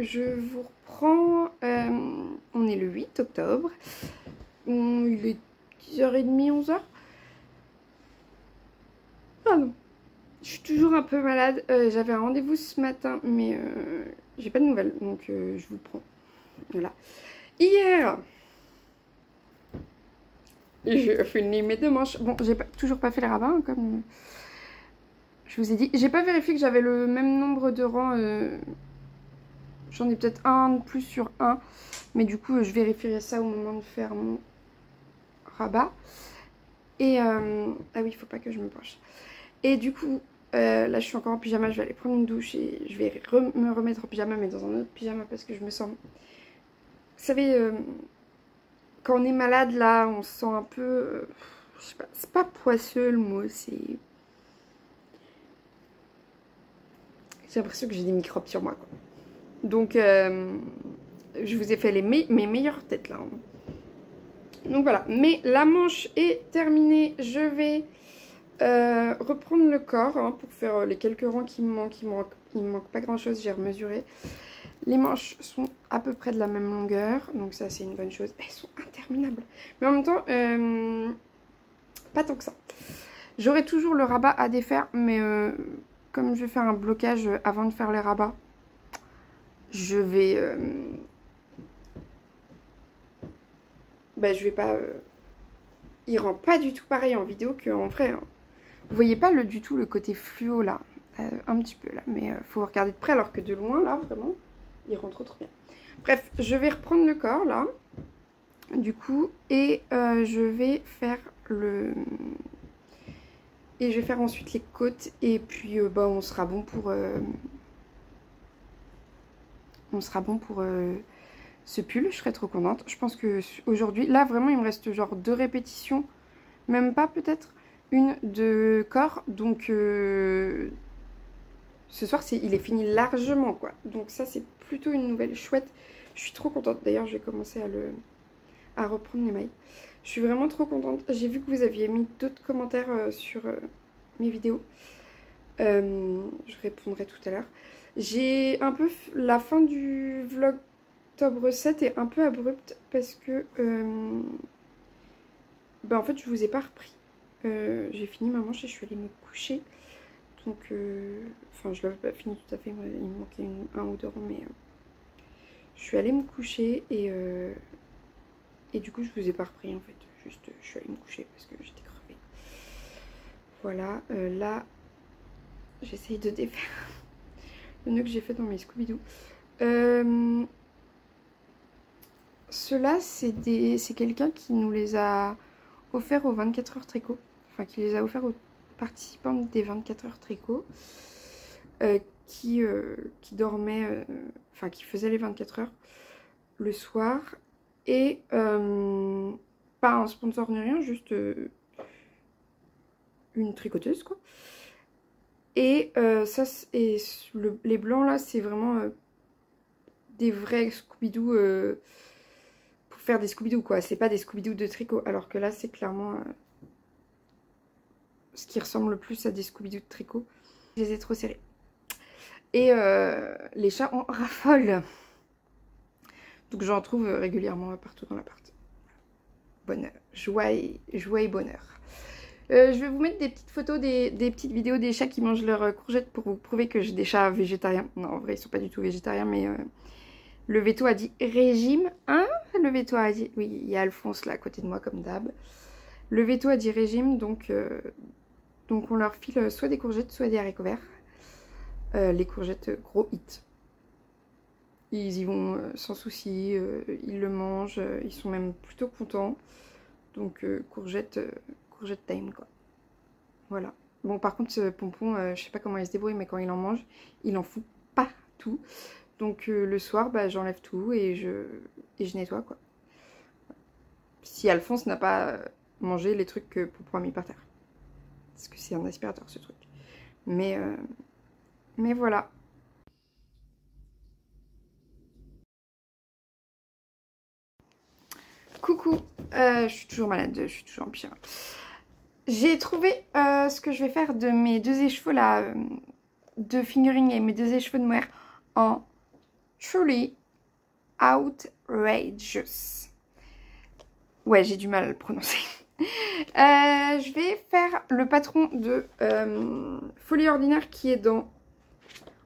je vous reprends. On est le 8 octobre. Il est 10h30, 11h. Ah non. Je suis toujours un peu malade. J'avais un rendez-vous ce matin, mais j'ai pas de nouvelles. Donc je vous le prends. Voilà. Hier, j'ai fini mes 2 manches. Bon, j'ai toujours pas fait les rabats, hein, comme je vous ai dit. J'ai pas vérifié que j'avais le même nombre de rangs. J'en ai peut-être un de plus sur un. Mais du coup, je vérifierai ça au moment de faire mon rabat. Et ah oui, il faut pas que je me penche. Et du coup, là je suis encore en pyjama. Je vais aller prendre une douche et je vais me remettre en pyjama, mais dans un autre pyjama parce que je me sens... Vous savez, quand on est malade là, on se sent un peu... je sais pas, c'est pas poisseux le mot, c'est... J'ai l'impression que j'ai des microbes sur moi, quoi. Donc, je vous ai fait mes meilleures têtes là. Donc voilà, mais la manche est terminée. Je vais reprendre le corps hein, pour faire les quelques rangs qui me manquent. Il me manque pas grand chose, j'ai remesuré. Les manches sont à peu près de la même longueur, donc ça c'est une bonne chose. Elles sont interminables. Mais en même temps, pas tant que ça. J'aurai toujours le rabat à défaire, mais comme je vais faire un blocage avant de faire les rabats, je vais... je vais pas... il rend pas du tout pareil en vidéo qu'en vrai. Hein. Vous voyez pas du tout le côté fluo là. Un petit peu là, mais faut regarder de près alors que de loin là, vraiment, il rend trop bien. Bref, je vais reprendre le corps là, du coup, et je vais faire et je vais faire ensuite les côtes, et puis on sera bon pour... ce pull, je serais trop contente. Je pense que aujourd'hui, là vraiment il me reste genre 2 répétitions, même pas peut-être, une de corps, donc ce soir il est fini largement quoi. Donc ça c'est plutôt une nouvelle chouette. Je suis trop contente, d'ailleurs je vais commencer à reprendre les mailles. Je suis vraiment trop contente. J'ai vu que vous aviez mis d'autres commentaires sur mes vidéos. Je répondrai tout à l'heure. J'ai un peu... La fin du vlog octobre 7 est un peu abrupte parce que... en fait, je vous ai pas repris. J'ai fini ma manche et je suis allée me coucher. Donc... Enfin, je l'avais pas fini tout à fait. Il me manquait un ou deux rangs, mais... je suis allée me coucher et du coup, je vous ai pas repris en fait. Juste, je suis allée me coucher parce que j'étais crevée. Voilà. Là... J'essaye de défaire le nœud que j'ai fait dans mes Scooby-Doo. Ceux-là, c'est quelqu'un qui nous les a offerts aux 24 heures tricot. Enfin, qui les a offerts aux participants des 24 heures tricot. Qui dormaient... Enfin, qui faisaient les 24 heures le soir. Et pas un sponsor ni rien, juste une tricoteuse, quoi. Et les blancs là, c'est vraiment des vrais Scooby-Doo pour faire des Scooby-Doo quoi. C'est pas des Scooby-Doo de tricot. Alors que là, c'est clairement ce qui ressemble le plus à des Scooby-Doo de tricot. Je les ai trop serrés. Et les chats en raffolent. Donc j'en trouve régulièrement partout dans l'appart. Bonheur, joie et bonheur. Je vais vous mettre des petites photos, des petites vidéos des chats qui mangent leurs courgettes pour vous prouver que j'ai des chats végétariens. Non, en vrai, ils sont pas du tout végétariens, mais le veto a dit régime. Hein? Le veto a dit... Oui, il y a Alphonse là à côté de moi comme d'hab. Le veto a dit régime, donc on leur file soit des courgettes, soit des haricots verts. Les courgettes, gros hit. Ils y vont sans souci, ils le mangent, ils sont même plutôt contents. Donc courgette time quoi. Voilà. Bon par contre ce Pompon, je sais pas comment il se débrouille, mais quand il en mange, il en fout pas tout. Donc le soir, j'enlève tout et je nettoie quoi. Si Alphonse n'a pas mangé les trucs que Pompon a mis par terre. Parce que c'est un aspirateur ce truc. Mais voilà. Coucou, je suis toujours malade, je suis toujours en pyjama. J'ai trouvé ce que je vais faire de mes 2 écheveaux là, de fingering et mes 2 écheveaux de mohair en Truly Outrageous. Ouais, j'ai du mal à le prononcer. Je vais faire le patron de Folie Ordinaire qui est dans...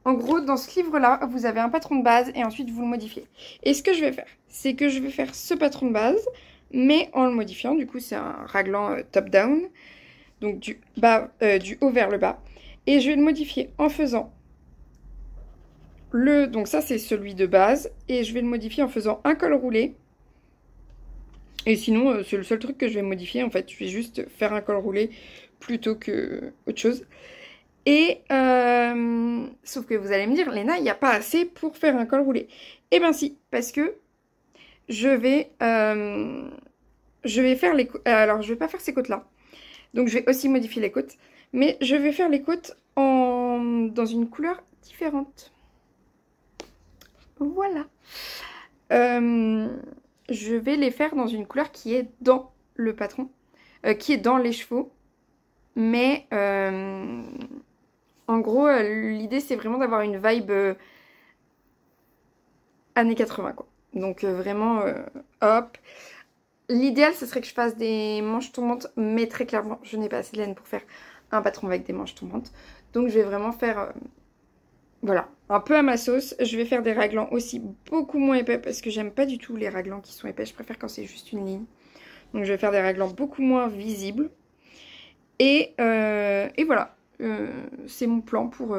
En gros, dans ce livre-là, vous avez un patron de base et ensuite vous le modifiez. Et ce que je vais faire, c'est que je vais faire ce patron de base, mais en le modifiant. Du coup, c'est un raglan top-down, donc du haut vers le bas. Et je vais le modifier en faisant le... Donc ça, c'est celui de base. Et je vais le modifier en faisant un col roulé. Et sinon, c'est le seul truc que je vais modifier. En fait, je vais juste faire un col roulé plutôt que autre chose. Et sauf que vous allez me dire, Léna, il n'y a pas assez pour faire un col roulé. Eh bien si, parce que je vais faire les côtes. Alors, je vais pas faire ces côtes-là. Donc, je vais aussi modifier les côtes. Mais je vais faire les côtes dans une couleur différente. Voilà. Je vais les faire dans une couleur qui est dans le patron. Qui est dans les chevaux. Mais... en gros, l'idée, c'est vraiment d'avoir une vibe années 80, quoi. Donc, vraiment, hop. L'idéal, ce serait que je fasse des manches tombantes, mais très clairement, je n'ai pas assez de laine pour faire un patron avec des manches tombantes. Donc, je vais vraiment faire, voilà, un peu à ma sauce. Je vais faire des raglans aussi beaucoup moins épais, parce que j'aime pas du tout les raglans qui sont épais. Je préfère quand c'est juste une ligne. Donc, je vais faire des raglans beaucoup moins visibles. Et voilà. C'est mon plan pour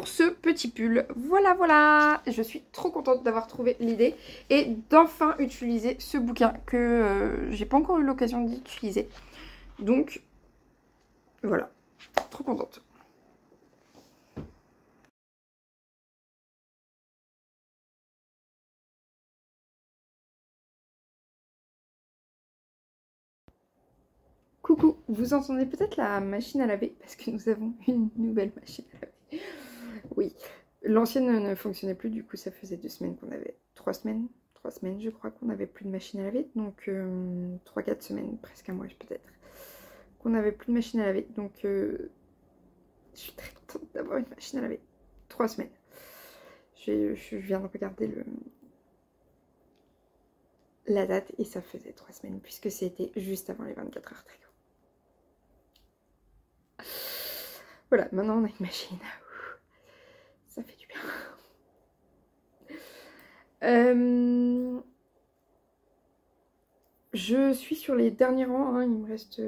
ce petit pull. Voilà, voilà. Je suis trop contente d'avoir trouvé l'idée et d'enfin utiliser ce bouquin que j'ai pas encore eu l'occasion d'utiliser. Donc, voilà. Trop contente. Coucou, vous entendez peut-être la machine à laver parce que nous avons une nouvelle machine à laver. Oui, l'ancienne ne fonctionnait plus, du coup ça faisait 2 semaines qu'on avait... 3 semaines je crois qu'on n'avait plus de machine à laver. Donc 3-4 semaines, presque un mois peut-être, qu'on n'avait plus de machine à laver. Donc je suis très contente d'avoir une machine à laver. 3 semaines. Je viens de regarder la date et ça faisait 3 semaines puisque c'était juste avant les 24 heures tricot. Voilà, maintenant on a une machine. Ça fait du bien. Je suis sur les derniers rangs, hein. Il me reste...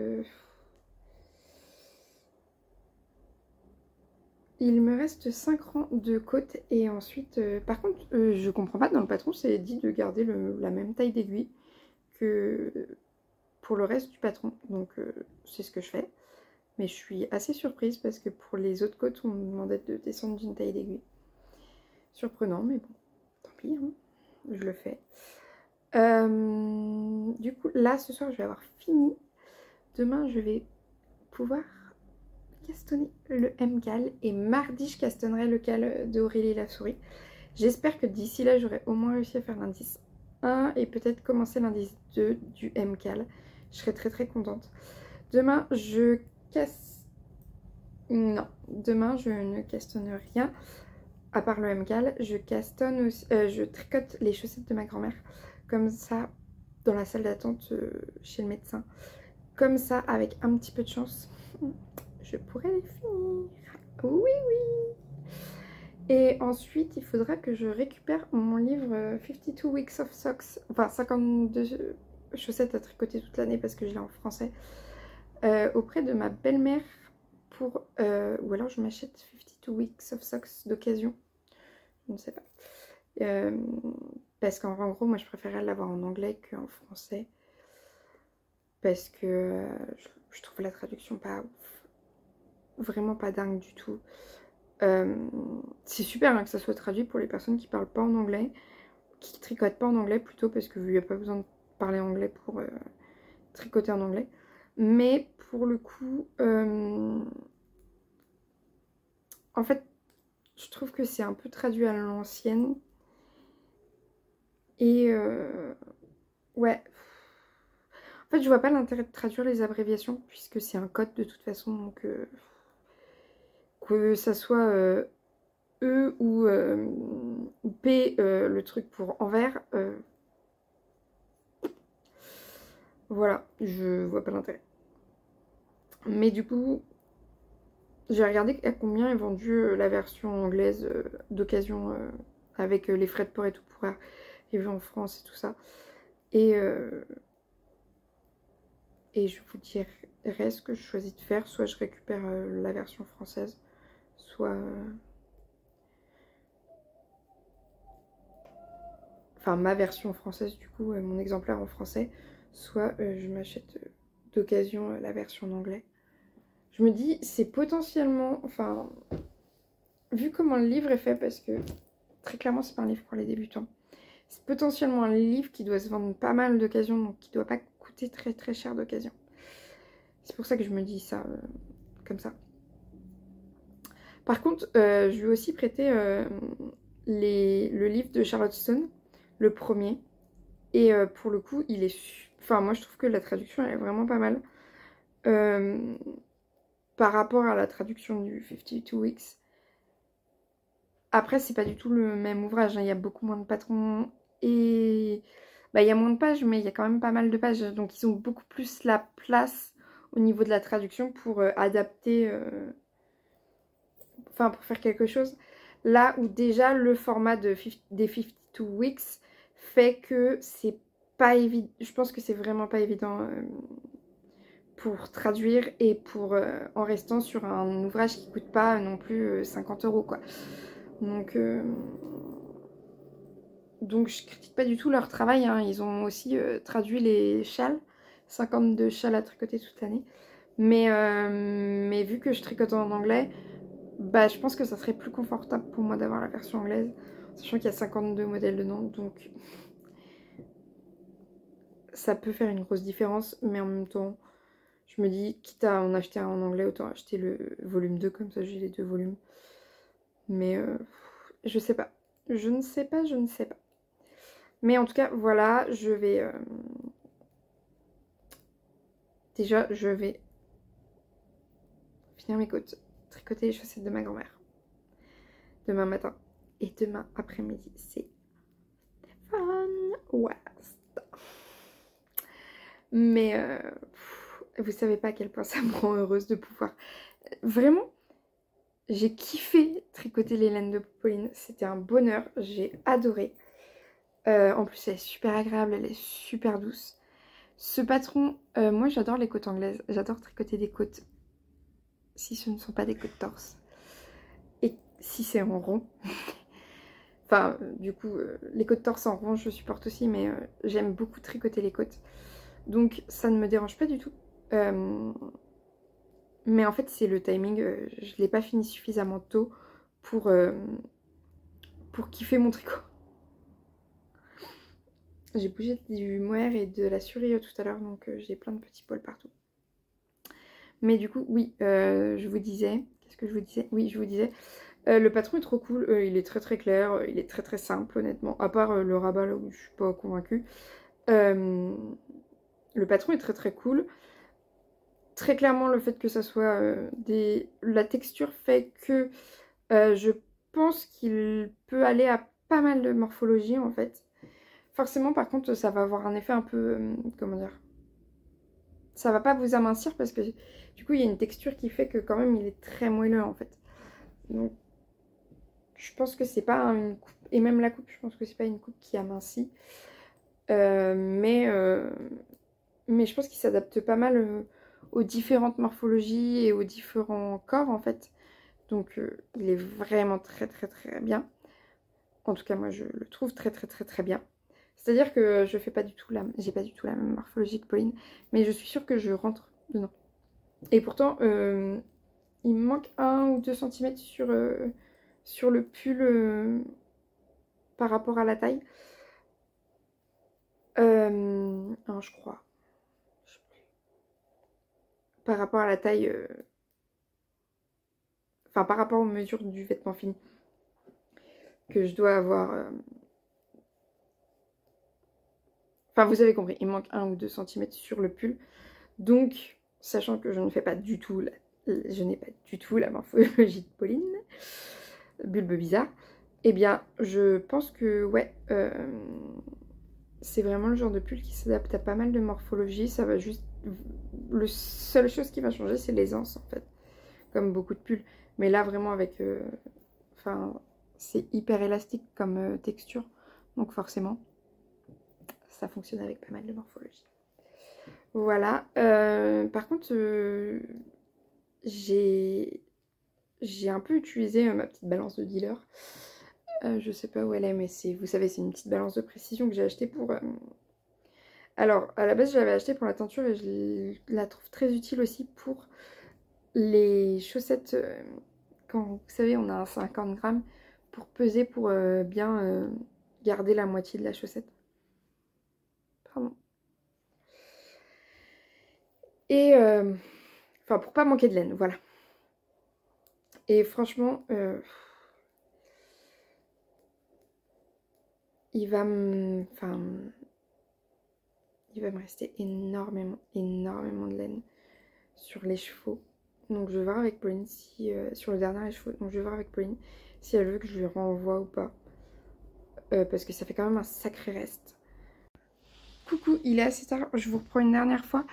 Il me reste 5 rangs de côtes et ensuite... par contre, je comprends pas, dans le patron, c'est dit de garder la même taille d'aiguille que pour le reste du patron. Donc c'est ce que je fais. Mais je suis assez surprise parce que pour les autres côtes, on me demandait de descendre d'une taille d'aiguille. Surprenant, mais bon, tant pis, hein. Je le fais. Du coup, là, ce soir, je vais avoir fini. Demain, je vais pouvoir castonner le M-cal. Et mardi, je castonnerai le cal d'Aurélie la souris. J'espère que d'ici là, j'aurai au moins réussi à faire l'indice 1 et peut-être commencer l'indice 2 du M-cal. Je serai très très contente. Demain, je casse... Non, demain, je ne castonne rien. À part le M-cal, je castonne aussi, je tricote les chaussettes de ma grand-mère. Comme ça, dans la salle d'attente chez le médecin. Comme ça, avec un petit peu de chance, je pourrais les finir. Oui, oui. Et ensuite, il faudra que je récupère mon livre 52 Weeks of Socks. Enfin, 52 chaussettes à tricoter toute l'année parce que je l'ai en français. Auprès de ma belle-mère pour... ou alors je m'achète 52 Weeks of Socks d'occasion. Je ne sais pas. Parce qu'en gros, moi je préférais l'avoir en anglais qu'en français. Parce que je trouve la traduction pas ouf. Vraiment pas dingue du tout. C'est super hein, que ça soit traduit pour les personnes qui parlent pas en anglais. Qui tricotent pas en anglais plutôt parce qu'il n'y a pas besoin de parler anglais pour tricoter en anglais. Mais pour le coup, en fait, je trouve que c'est un peu traduit à l'ancienne. Et ouais. En fait, je vois pas l'intérêt de traduire les abréviations puisque c'est un code de toute façon. Donc, que ça soit E ou P, le truc pour envers, voilà, je vois pas l'intérêt. Mais du coup, j'ai regardé à combien est vendue la version anglaise d'occasion avec les frais de port et tout pour arriver en France et tout ça. Et je vous dirai ce que je choisis de faire. Soit je récupère la version française, soit... enfin, ma version française, du coup, mon exemplaire en français. Soit je m'achète d'occasion la version en anglais. Je me dis, c'est potentiellement... Enfin, vu comment le livre est fait, parce que très clairement, c'est pas un livre pour les débutants. C'est potentiellement un livre qui doit se vendre pas mal d'occasion, donc qui doit pas coûter très très cher d'occasion. C'est pour ça que je me dis ça comme ça. Par contre, je lui ai aussi prêté le livre de Charlotte Stone, le premier. Et pour le coup, il est... Enfin, moi je trouve que la traduction elle est vraiment pas mal. Par rapport à la traduction du 52 Weeks. Après, c'est pas du tout le même ouvrage, hein. Il y a beaucoup moins de patrons et... Bah, il y a moins de pages, mais il y a quand même pas mal de pages. Donc, ils ont beaucoup plus la place au niveau de la traduction pour adapter... Enfin, pour faire quelque chose. Là où déjà, le format des 52 Weeks fait que c'est pas évident. Je pense que c'est vraiment pas évident pour traduire et pour en restant sur un ouvrage qui coûte pas non plus 50 € quoi. Donc je critique pas du tout leur travail, hein. Ils ont aussi traduit les châles, 52 châles à tricoter toute l'année. Mais vu que je tricote en anglais, bah je pense que ça serait plus confortable pour moi d'avoir la version anglaise, sachant qu'il y a 52 modèles dedans, donc ça peut faire une grosse différence, mais en même temps, je me dis, quitte à en acheter un en anglais, autant acheter le volume 2, comme ça j'ai les deux volumes. Mais je sais pas. Je ne sais pas, je ne sais pas. Mais en tout cas, voilà, je vais... Déjà, je vais finir mes côtes, tricoter les chaussettes de ma grand-mère. Demain matin. Et demain après-midi, c'est Stéphane West. Mais vous savez pas à quel point ça me rend heureuse de pouvoir... Vraiment, j'ai kiffé tricoter les laines de Pauline. C'était un bonheur, j'ai adoré. En plus, elle est super agréable, elle est super douce. Ce patron, moi j'adore les côtes anglaises. J'adore tricoter des côtes, si ce ne sont pas des côtes torse. Et si c'est en rond. Enfin, du coup, les côtes torse en rond, je supporte aussi, mais j'aime beaucoup tricoter les côtes. Donc, ça ne me dérange pas du tout. Mais en fait, c'est le timing. Je ne l'ai pas fini suffisamment tôt pour kiffer mon tricot. J'ai bougé du mohair et de la surille tout à l'heure, donc j'ai plein de petits poils partout. Mais du coup, oui, je vous disais... Qu'est-ce que je vous disais? Oui, je vous disais... le patron est trop cool, il est très très clair, il est très très simple honnêtement, à part le rabat là où je suis pas convaincue. Le patron est très très cool. Très clairement le fait que ça soit la texture fait que je pense qu'il peut aller à pas mal de morphologie en fait. Forcément par contre ça va avoir un effet un peu, comment dire, ça va pas vous amincir parce que du coup il y a une texture qui fait que quand même il est très moelleux en fait. Donc je pense que c'est pas une coupe, et même la coupe je pense que c'est pas une coupe qui amincit. Mais je pense qu'il s'adapte pas mal aux différentes morphologies et aux différents corps en fait. Donc il est vraiment très très très bien. En tout cas moi je le trouve très très très très bien. C'est-à-dire que je fais pas du tout j'ai pas du tout la même morphologie que Pauline, mais je suis sûre que je rentre dedans. Et pourtant il me manque 1 ou 2 cm sur le pull par rapport à la taille. Non, je crois. Par rapport à la taille, enfin par rapport aux mesures du vêtement fini que je dois avoir. Enfin vous avez compris, il manque 1 ou 2 cm sur le pull. Donc, sachant que je ne fais pas du tout je n'ai pas du tout la morphologie de Pauline, bulbe bizarre. Eh bien, je pense que, ouais, c'est vraiment le genre de pull qui s'adapte à pas mal de morphologie. Ça va juste... Le seule chose qui va changer, c'est l'aisance, en fait. Comme beaucoup de pulls. Mais là, vraiment, avec... Enfin, c'est hyper élastique comme texture. Donc, forcément, ça fonctionne avec pas mal de morphologie. Voilà. Par contre, j'ai un peu utilisé ma petite balance de dealer. Je sais pas où elle est, mais vous savez, c'est une petite balance de précision que j'ai achetée pour... Alors, à la base, je l'avais achetée pour la teinture et je la trouve très utile aussi pour les chaussettes. Quand, vous savez, on a un 50 grammes pour peser, pour bien garder la moitié de la chaussette. Pardon. Et... Enfin, pour pas manquer de laine, voilà. Et franchement... il va me rester énormément de laine sur les chevaux. Donc je vais voir avec Pauline si sur le dernier chevaux. Donc je vais voir avec Pauline si elle veut que je lui renvoie ou pas. Parce que ça fait quand même un sacré reste. Coucou, il est assez tard. Je vous reprends une dernière fois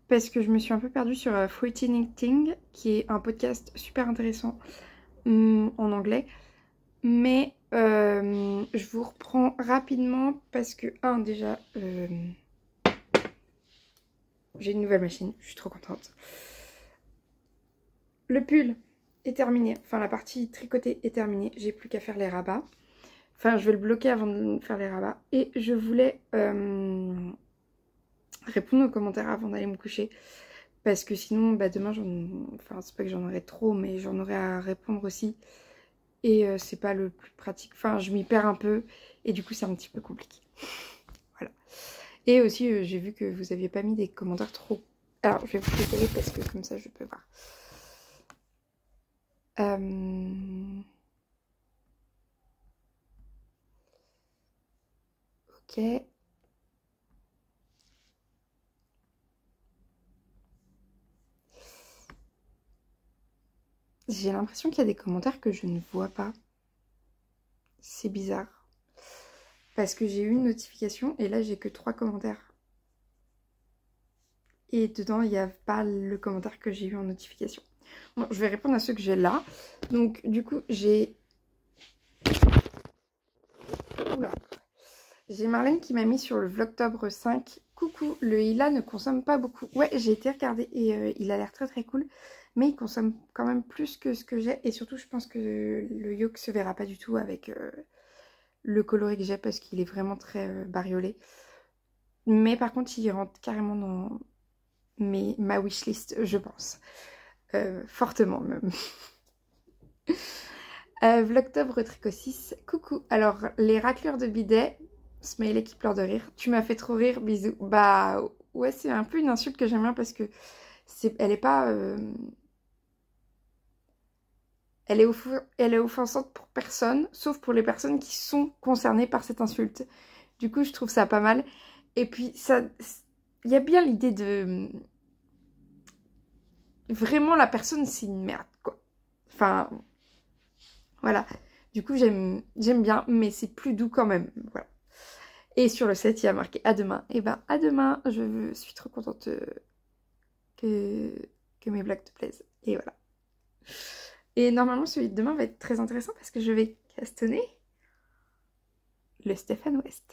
parce que je me suis un peu perdue sur Fruity Knitting, qui est un podcast super intéressant en anglais. Mais je vous reprends rapidement parce que, déjà, j'ai une nouvelle machine, je suis trop contente. Le pull est terminé, enfin la partie tricotée est terminée, j'ai plus qu'à faire les rabats. Enfin, je vais le bloquer avant de faire les rabats. Et je voulais répondre aux commentaires avant d'aller me coucher. Parce que sinon, bah, demain, enfin, c'est pas que j'en aurai trop, mais j'en aurai à répondre aussi. Et c'est pas le plus pratique. Enfin, je m'y perds un peu. Et du coup, c'est un petit peu compliqué. Voilà. Et aussi, j'ai vu que vous aviez pas mis des commentaires trop... Alors, je vais vous décaler parce que comme ça, je peux voir. Ok. J'ai l'impression qu'il y a des commentaires que je ne vois pas. C'est bizarre. Parce que j'ai eu une notification et là, j'ai que 3 commentaires. Et dedans, il n'y a pas le commentaire que j'ai eu en notification. Bon, je vais répondre à ceux que j'ai là. Donc, du coup, j'ai... Oula. J'ai Marlène qui m'a mis sur le Vlogtobre 5. Coucou, le Hila ne consomme pas beaucoup. Ouais, j'ai été regarder et il a l'air très très cool. Mais il consomme quand même plus que ce que j'ai. Et surtout, je pense que le yoke se verra pas du tout avec le coloris que j'ai parce qu'il est vraiment très bariolé. Mais par contre, il rentre carrément dans ma wishlist, je pense. Fortement même. Vlogtobre Tricot 6. Coucou. Alors, les raclures de bidet... Smiley qui pleure de rire. Tu m'as fait trop rire, bisous. Bah ouais, c'est un peu une insulte que j'aime bien parce que elle est pas... elle est offensante pour personne, sauf pour les personnes qui sont concernées par cette insulte. Du coup, je trouve ça pas mal. Et puis, il y a bien l'idée de... Vraiment, la personne, c'est une merde, quoi. Enfin, voilà. Du coup, j'aime bien, mais c'est plus doux quand même. Voilà. Et sur le set, il y a marqué à demain. Et ben, à demain, je suis trop contente que mes blagues te plaisent. Et voilà. Et normalement, celui de demain va être très intéressant parce que je vais castonner le Stephen West.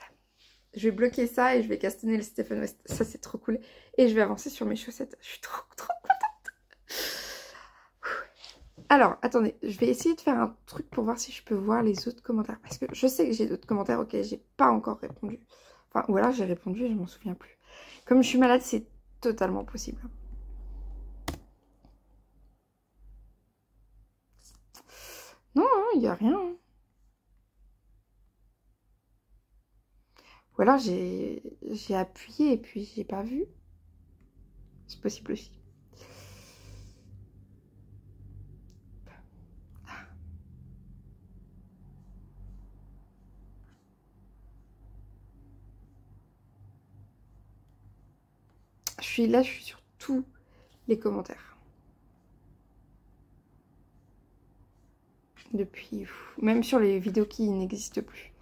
Je vais bloquer ça et je vais castonner le Stephen West. Ça, c'est trop cool. Et je vais avancer sur mes chaussettes. Je suis trop contente. Alors, attendez, je vais essayer de faire un truc pour voir si je peux voir les autres commentaires. Parce que je sais que j'ai d'autres commentaires auxquels j'ai pas encore répondu. Enfin, ou alors j'ai répondu et je m'en souviens plus. Comme je suis malade, c'est totalement possible. Non, il n'y a rien. Ou alors j'ai appuyé et puis j'ai pas vu. C'est possible aussi. Je suis sur tous les commentaires. depuis, même sur les vidéos qui n'existent plus.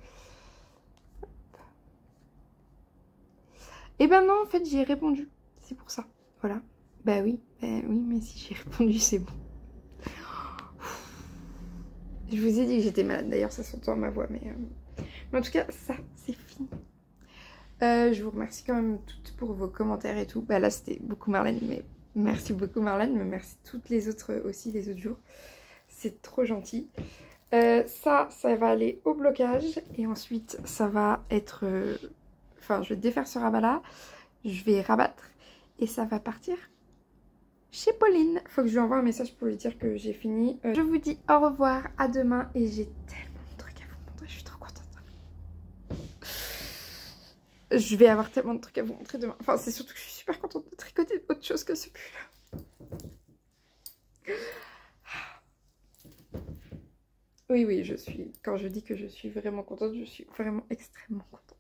Et ben non, en fait, j'y ai répondu. C'est pour ça. Voilà. Bah oui, mais si j'ai répondu, c'est bon. Je vous ai dit que j'étais malade, d'ailleurs, ça s'entend à ma voix, mais en tout cas, ça, c'est fini. Je vous remercie quand même toutes pour vos commentaires et tout. Bah là, c'était beaucoup Marlène, mais merci beaucoup Marlène, mais merci toutes les autres aussi, les autres jours. C'est trop gentil. Ça va aller au blocage, et ensuite, ça va être... Enfin, je vais défaire ce rabat-là, je vais rabattre, et ça va partir chez Pauline. Faut que je lui envoie un message pour lui dire que j'ai fini. Je vous dis au revoir, à demain, et j'ai tellement de trucs à vous montrer, je suis trop contente. Je vais avoir tellement de trucs à vous montrer demain. Enfin, c'est surtout que je suis super contente de tricoter autre chose que ce pull. Oui, je suis... Quand je dis que je suis vraiment contente, je suis vraiment extrêmement contente.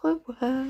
Au revoir.